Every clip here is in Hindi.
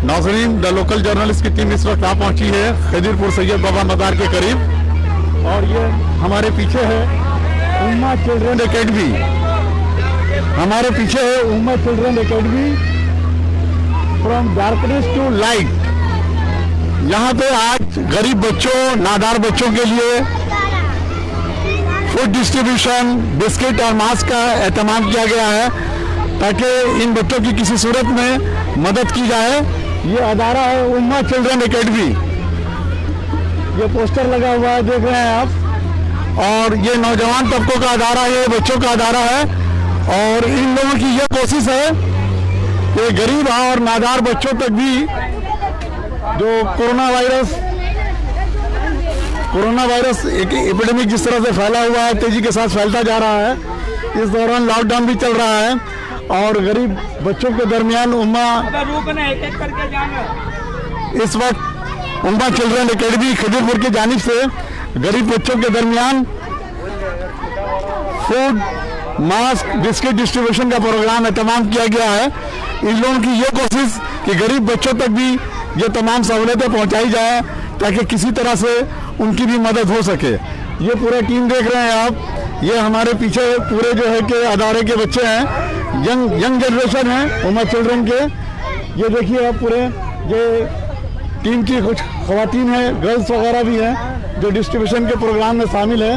नाज़रीन, द लोकल जर्नलिस्ट की टीम इस वक्त आ पहुंची है खदीरपुर सैयद बाबा मज़ार के करीब और ये हमारे पीछे है उम्मा चिल्ड्रन एकेडमी। हमारे पीछे है Umma children academy from darkness to light. यहाँ पे आज गरीब बच्चों, नादार बच्चों के लिए फूड डिस्ट्रीब्यूशन, बिस्किट और मास्क का एहतमाम किया गया है ताकि इन बच्चों की किसी सूरत में मदद की जाए। ये अदारा है उम्मा चिल्ड्रन एकेडमी। ये पोस्टर लगा हुआ है, देख रहे हैं आप। और ये नौजवान तबकों का अदारा है, ये बच्चों का अदारा है और इन लोगों की ये कोशिश है कि गरीब और नादार बच्चों तक भी जो कोरोना वायरस एक एपिडेमिक जिस तरह से फैला हुआ है, तेजी के साथ फैलता जा रहा है, इस दौरान लॉकडाउन भी चल रहा है और गरीब बच्चों के दरमियान इस वक्त उम्मा चिल्ड्रन एकेडमी खदीरपुर की जानिब से गरीब बच्चों के दरमियान फूड, मास्क, बिस्किट डिस्ट्रीब्यूशन का प्रोग्राम तमाम किया गया है। इन लोगों की ये कोशिश कि गरीब बच्चों तक भी ये तमाम सहूलतें पहुंचाई जाए ताकि किसी तरह से उनकी भी मदद हो सके। ये पूरा टीम देख रहे हैं आप, ये हमारे पीछे पूरे जो है कि अदारे के बच्चे हैं, यंग जनरेशन है उम्मा चिल्ड्रन के। ये देखिए आप पूरे ये टीम की कुछ खवातीन हैं, गर्ल्स वगैरह भी हैं जो डिस्ट्रीब्यूशन के प्रोग्राम में शामिल है।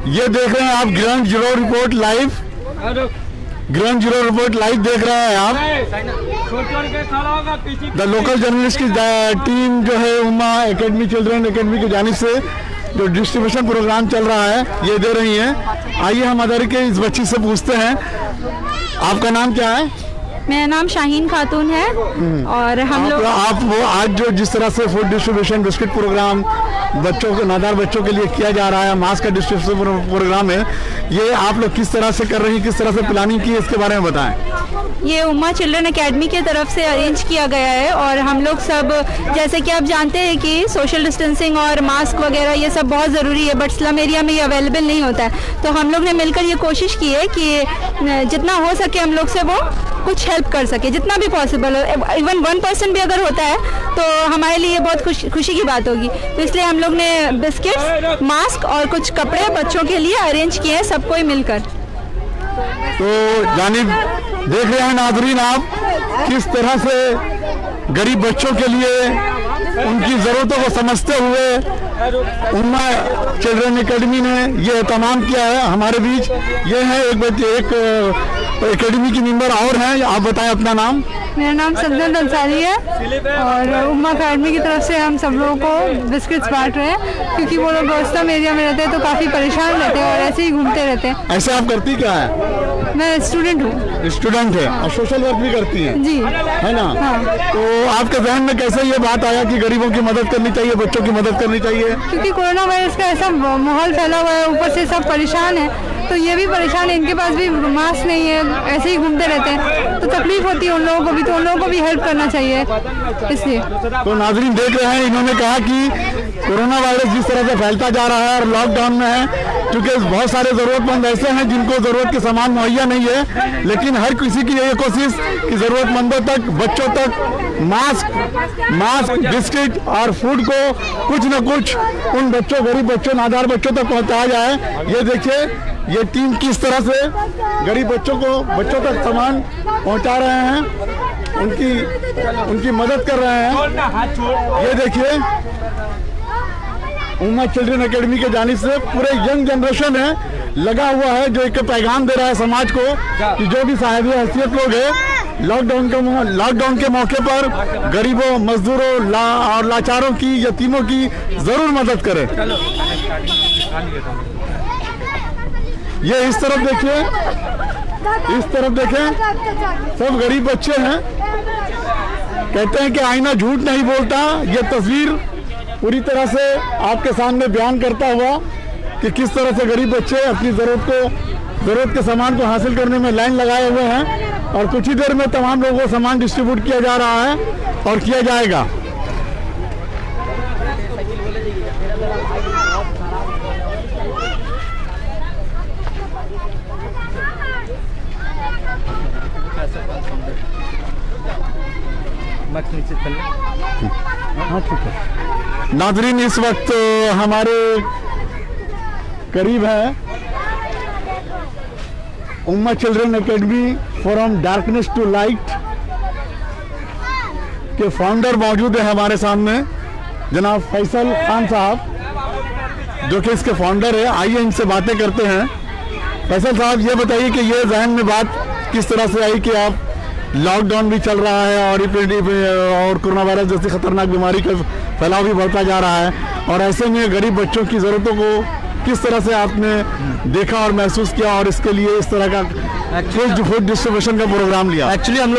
ये देख रहे हैं आप ground zero report live, ground zero report live देख रहे हैं आप। द लोकल जर्नलिस्ट की टीम जो है उम्मा एकेडमी चिल्ड्रन एकेडमी की जानिब से जो डिस्ट्रीब्यूशन प्रोग्राम चल रहा है ये दे रही हैं। आइए हम अदर के इस बच्ची से पूछते हैं, आपका नाम क्या है? मेरा नाम शाहीन खातून है और हम लोग आप वो आज जो जिस तरह से फूड डिस्ट्रीब्यूशन बिस्किट प्रोग्राम बच्चों के, नादार बच्चों के लिए किया जा रहा है, मास्क का डिस्ट्रीब्यूशन प्रोग्राम है, ये आप लोग किस तरह से कर रही हैं, किस तरह से प्लानिंग की है, इसके बारे में बताएं। ये उम्मा चिल्ड्रन एकेडमी की तरफ से अरेंज किया गया है और हम लोग सब, जैसे कि आप जानते हैं कि सोशल डिस्टेंसिंग और मास्क वगैरह ये सब बहुत ज़रूरी है, बट स्लम एरिया में ये अवेलेबल नहीं होता है। तो हम लोग ने मिलकर ये कोशिश की है कि जितना हो सके हम लोग से वो कुछ हेल्प कर सके, जितना भी पॉसिबल हो। इवन 1% भी अगर होता है तो हमारे लिए बहुत खुशी की बात होगी। तो इसलिए हम लोग ने बिस्किट्स, मास्क और कुछ कपड़े बच्चों के लिए अरेंज किए हैं, सबको ही मिलकर। तो जानिब देख रहे हैं नाज़रीन आप किस तरह से गरीब बच्चों के लिए उनकी ज़रूरतों को समझते हुए उम्मा चिल्ड्रन एकेडमी ने ये एहतमाम किया है। हमारे बीच ये है एक एकेडमी की मेंबर और हैं, आप बताएं अपना नाम। मेरा नाम सज्जन अंसारी है और उम्मा अकेडमी की तरफ से हम सब लोगों को बिस्किट्स बांट रहे हैं क्योंकि वो लोग गौस्तम एरिया में रहते हैं तो काफ़ी परेशान रहते हैं और ऐसे ही घूमते रहते हैं। ऐसे आप करती क्या है? मैं स्टूडेंट हूँ। स्टूडेंट है और सोशल वर्क भी करती हैं? जी, है ना? हाँ। तो आपके जहन में कैसे ये बात आया कि गरीबों की मदद करनी चाहिए, बच्चों की मदद करनी चाहिए? क्योंकि कोरोना वायरस का ऐसा माहौल फैला हुआ है, ऊपर से सब परेशान है, तो ये भी परेशान है, इनके पास भी मास्क नहीं है, ऐसे ही घूमते रहते हैं, तो तकलीफ होती है उन लोगों को भी, तो उन लोगों को भी हेल्प करना चाहिए इसलिए। तो नाज़रीन देख रहे हैं, इन्होंने कहा कि कोरोना वायरस जिस तरह से फैलता जा रहा है और लॉकडाउन में है, क्योंकि बहुत सारे ज़रूरतमंद ऐसे हैं जिनको ज़रूरत के सामान मुहैया नहीं है, लेकिन हर किसी की ये कोशिश कि ज़रूरतमंदों तक, बच्चों तक मास्क, बिस्किट और फूड को कुछ न कुछ उन बच्चों, गरीब बच्चों, नादार बच्चों तक पहुँचाया जाए। ये देखिए ये टीम किस तरह से गरीब बच्चों तक सामान पहुंचा रहे हैं, उनकी मदद कर रहे हैं। ये देखिए उम्मा चिल्ड्रन एकेडमी के जानिब से पूरे यंग जनरेशन है लगा हुआ है जो एक पैगाम दे रहा है समाज को कि जो भी साहिब हैसियत लोग हैं लॉकडाउन के मौके पर गरीबों, मजदूरों और लाचारों की, यतीमों की जरूर मदद करें। ये इस तरफ देखिए, इस तरफ देखें, सब गरीब बच्चे हैं। कहते हैं कि आईना झूठ नहीं बोलता। ये तस्वीर पूरी तरह से आपके सामने बयान करता हुआ कि किस तरह से गरीब बच्चे अपनी ज़रूरत के सामान को हासिल करने में लाइन लगाए हुए हैं और कुछ ही देर में तमाम लोगों को सामान डिस्ट्रीब्यूट किया जा रहा है और किया जाएगा। हाँ ठीक है। नाजरीन, इस वक्त हमारे करीब है Umma children academy from darkness to light के फाउंडर मौजूद है हमारे सामने, जनाब फैसल खान साहब, जो कि इसके फाउंडर है। आइए इनसे बातें करते हैं। फैसल साहब, ये बताइए कि ये जहन में बात किस तरह से आई कि आप लॉकडाउन भी चल रहा है और कोरोना वायरस जैसी खतरनाक बीमारी का फैलाव भी बढ़ता जा रहा है, और ऐसे में गरीब बच्चों की ज़रूरतों को किस तरह से आपने देखा और महसूस किया और इसके लिए इस तरह का फूड डिस्ट्रीब्यूशन का प्रोग्राम लिया? एक्चुअली हम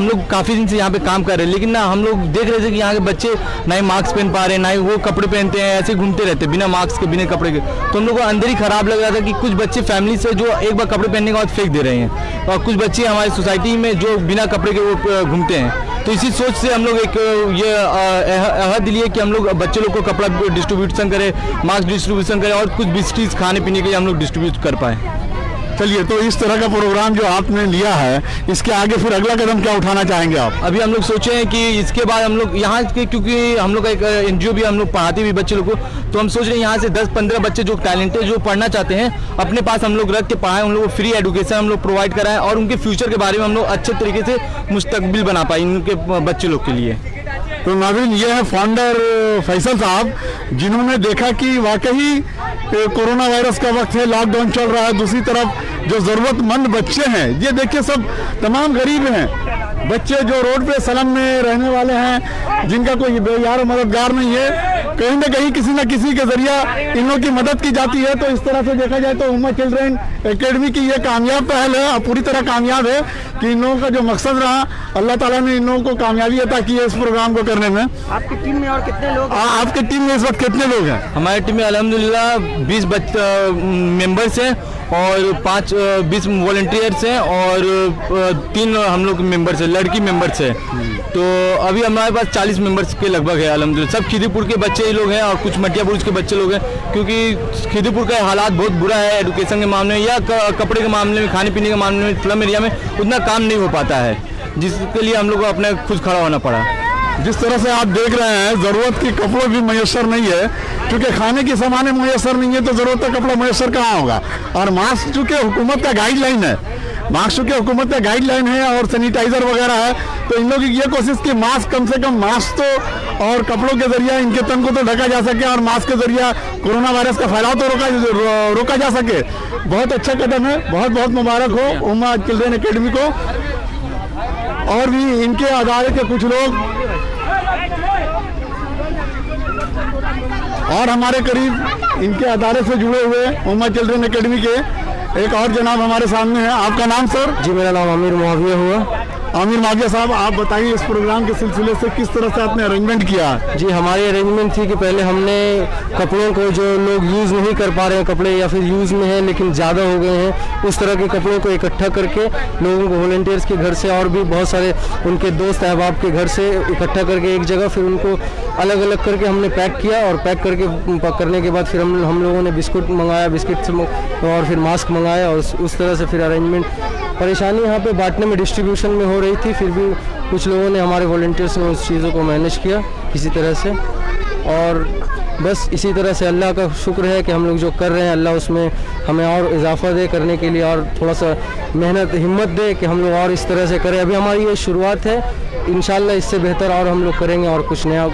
लोग काफ़ी दिन से यहाँ पे काम कर रहे हैं, लेकिन ना हम लोग देख रहे थे कि यहाँ के बच्चे ना ही मास्क पहन पा रहे हैं, ना ही वो कपड़े पहनते हैं, ऐसे घूमते रहते बिना मास्क के बिना कपड़े के। तो हम लोग को अंदर ही खराब लग रहा था कि कुछ बच्चे फैमिली से जो एक बार कपड़े पहनने के बाद फेंक दे रहे हैं, और कुछ बच्चे हमारी सोसाइटी में जो बिना कपड़े के वो घूमते हैं। तो इसी सोच से हम लोग एक ये अहद लिए कि हम लोग बच्चे लोग को कपड़ा डिस्ट्रीब्यूशन करें, मास्क डिस्ट्रीब्यूशन करें और कुछ बिस्किट्स खाने पीने के लिए हम लोग डिस्ट्रीब्यूट कर पाए। चलिए, तो इस तरह का प्रोग्राम जो आपने लिया है, इसके आगे फिर अगला कदम क्या उठाना चाहेंगे आप? अभी हम लोग सोचे हैं कि इसके बाद हम लोग यहाँ के, क्योंकि हम लोग का एक एनजीओ भी हम लोग पढ़ाते भी बच्चे लोग को, तो हम सोच रहे हैं यहाँ से 10-15 बच्चे जो टैलेंटेड जो पढ़ना चाहते हैं अपने पास हम लोग रख के पढ़ाएं, उन लोगों को फ्री एजुकेशन हम लोग प्रोवाइड कराएं और उनके फ्यूचर के बारे में हम लोग अच्छे तरीके से मुस्तकबिल बना पाए उनके बच्चे लोग के लिए। तो नाज़रीन, ये है फाउंडर फैसल साहब, जिन्होंने देखा कि वाकई कोरोना वायरस का वक्त है, लॉकडाउन चल रहा है, दूसरी तरफ जो ज़रूरतमंद बच्चे हैं, ये देखिए सब तमाम गरीब हैं, बच्चे जो रोड पे सलम में रहने वाले हैं, जिनका कोई बेयार मददगार नहीं है, कहीं ना कहीं किसी न किसी के जरिया इन लोगों की मदद की जाती है। तो इस तरह से देखा जाए तो उम्मा चिल्ड्रन एकेडमी की ये कामयाब पहल है और पूरी तरह कामयाब है कि इन लोगों का जो मकसद रहा, अल्लाह ताला ने इन लोगों को कामयाबी अता की है इस प्रोग्राम को करने में। आपकी टीम में और कितने लोग हैं? आपकी टीम में इस वक्त कितने लोग हैं? हमारी टीम में अल्हम्दुलिल्लाह 20 मेंबर्स हैं और 20 वॉलंटियर्स हैं और 3 हम लोग मेंबर्स हैं, लड़की मेंबर्स हैं। तो अभी हमारे पास 40 मेंबर्स के लगभग है अल्हम्दुलिल्लाह। सब खिदीपुर के बच्चे ही लोग हैं और कुछ मटियापुर के बच्चे लोग हैं, क्योंकि खिदीपुर का हालात बहुत बुरा है एजुकेशन के मामले में या कपड़े के मामले में, खाने पीने के मामले में। स्लम एरिया में उतना काम नहीं हो पाता है, जिसके लिए हम लोग को अपने खुद खड़ा होना पड़ा। जिस तरह से आप देख रहे हैं, ज़रूरत की कपड़ों भी मैसर नहीं है, क्योंकि खाने की सामान मैसर नहीं है तो ज़रूरत का कपड़ा मैसर कहाँ होगा। और मास्क चूँकि हुकूमत का गाइडलाइन है, मास्क चूँकि हुकूमत का गाइडलाइन है और सैनिटाइज़र वगैरह है, तो इन लोगों की ये कोशिश कि मास्क कम से कम मास्क तो और कपड़ों के जरिए इनके तन को तो ढका जा सके और मास्क के जरिए कोरोना वायरस का फैलाव तो रोका जा सके। बहुत अच्छा कदम है, बहुत बहुत मुबारक हो उम्मा चिल्ड्रन एकेडमी को। और भी इनके अदारे के कुछ लोग और हमारे करीब इनके अदारे से जुड़े हुए उम्मा चिल्ड्रन एकेडमी के एक और जनाब हमारे सामने है। आपका नाम सर? जी, मेरा नाम आमिर मुआविया हुआ। आमिर माविया साहब, आप बताइए इस प्रोग्राम के सिलसिले से किस तरह से आपने अरेंजमेंट किया? जी, हमारी अरेंजमेंट थी कि पहले हमने कपड़ों को जो लोग यूज़ नहीं कर पा रहे हैं, कपड़े या फिर यूज़ में हैं लेकिन ज़्यादा हो गए हैं, उस तरह के कपड़ों को इकट्ठा करके लोगों को वॉलंटियर्स के घर से और भी बहुत सारे उनके दोस्त अहबाब के घर से इकट्ठा करके एक जगह फिर उनको अलग अलग करके हमने पैक किया और पैक करने के बाद फिर हम लोगों ने बिस्कुट मंगाया, बिस्किट और फिर मास्क मंगाया और उस तरह से फिर अरेंजमेंट। परेशानी यहाँ पे बांटने में, डिस्ट्रीब्यूशन में हो रही थी, फिर भी कुछ लोगों ने, हमारे वॉलंटियर्स ने उस चीज़ों को मैनेज किया किसी तरह से। और बस इसी तरह से अल्लाह का शुक्र है कि हम लोग जो कर रहे हैं अल्लाह उसमें हमें और इजाफा दे करने के लिए और थोड़ा सा मेहनत हिम्मत दे कि हम लोग और इस तरह से करें। अभी हमारी ये शुरुआत है, इंशाल्लाह इससे बेहतर और हम लोग करेंगे और कुछ नया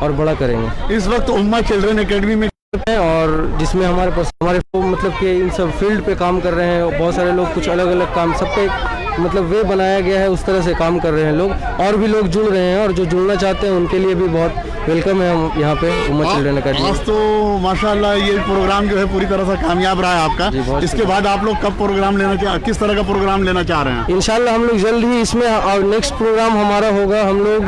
और बड़ा करेंगे। इस वक्त उम्मा चिल्ड्रन एकेडमी में और जिसमें हमारे पास मतलब कि इन सब फील्ड पे काम कर रहे हैं, बहुत सारे लोग कुछ अलग अलग काम, सब पे मतलब वे बनाया गया है, उस तरह से काम कर रहे हैं लोग। और भी लोग जुड़ रहे हैं और जो जुड़ना चाहते हैं उनके लिए भी बहुत वेलकम है हम यहाँ पे उम्मा चिल्ड्रन एकेडमी। आज तो माशाल्लाह ये प्रोग्राम जो है पूरी तरह से कामयाब रहा है आपका। इसके बाद आप लोग कब प्रोग्राम लेना किस तरह का प्रोग्राम लेना चाह रहे हैं? इंशाल्लाह हम लोग जल्द ही इसमें नेक्स्ट प्रोग्राम हमारा होगा, हम लोग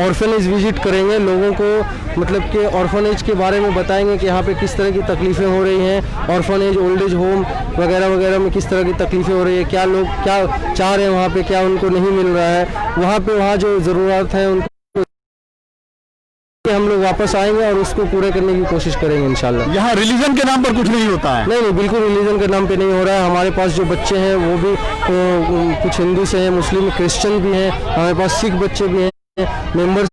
ऑर्फनेज विजिट करेंगे, लोगों को मतलब कि ऑर्फनेज के बारे में बताएंगे कि यहाँ पे किस तरह की तकलीफ़ें हो रही हैं, ऑर्फनेज, ओल्ड एज होम वगैरह वगैरह में किस तरह की तकलीफ़ें हो रही है, क्या लोग क्या चाह रहे हैं वहाँ पे, क्या उनको नहीं मिल रहा है, वहाँ जो ज़रूरत है उनको हम लोग वापस आएंगे और उसको पूरे करने की कोशिश करेंगे इंशाल्लाह। यहाँ रिलीजन के नाम पर कुछ नहीं होता है? नहीं, बिल्कुल रिलीजन के नाम पे नहीं हो रहा है। हमारे पास जो बच्चे हैं वो भी कुछ हिंदू से हैं, मुस्लिम, क्रिश्चियन भी हैं, हमारे पास सिख बच्चे भी हैं, मेंबर्स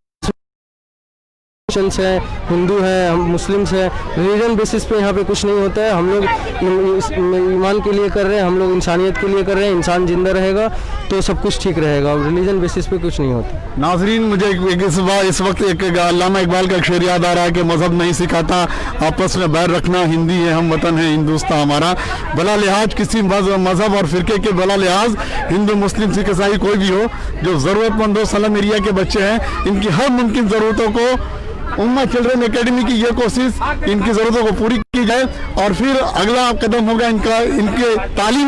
है, हिंदू है, हम मुस्लिम्स है, रिलीजन बेसिस पे यहाँ पे कुछ नहीं होता है। हम लोग ईमान के लिए कर रहे हैं, हम लोग इंसानियत के लिए कर रहे हैं। इंसान जिंदा रहेगा तो सब कुछ ठीक रहेगा, रिलीजन बेसिस पे कुछ नहीं होता। नाजरीन, मुझे इस वक्त एक अल्लामा इकबाल का शेर याद आ रहा है कि मजहब नहीं सिखाता आपस में बैर रखना, हिंदी है हम वतन है हिंदुस्तान हमारा। भला लिहाज किसी मजहब और फिरके के भला लिहाज हिंदू मुस्लिम सिख ईसाई कोई भी हो, जो ज़रूरतमंद हो, सलम एरिया के बच्चे हैं, इनकी हर मुमकिन ज़रूरतों को उम्मा चिल्ड्रन एकेडमी की ये कोशिश इनकी ज़रूरतों को पूरी की जाए और फिर अगला कदम होगा इनके तालीम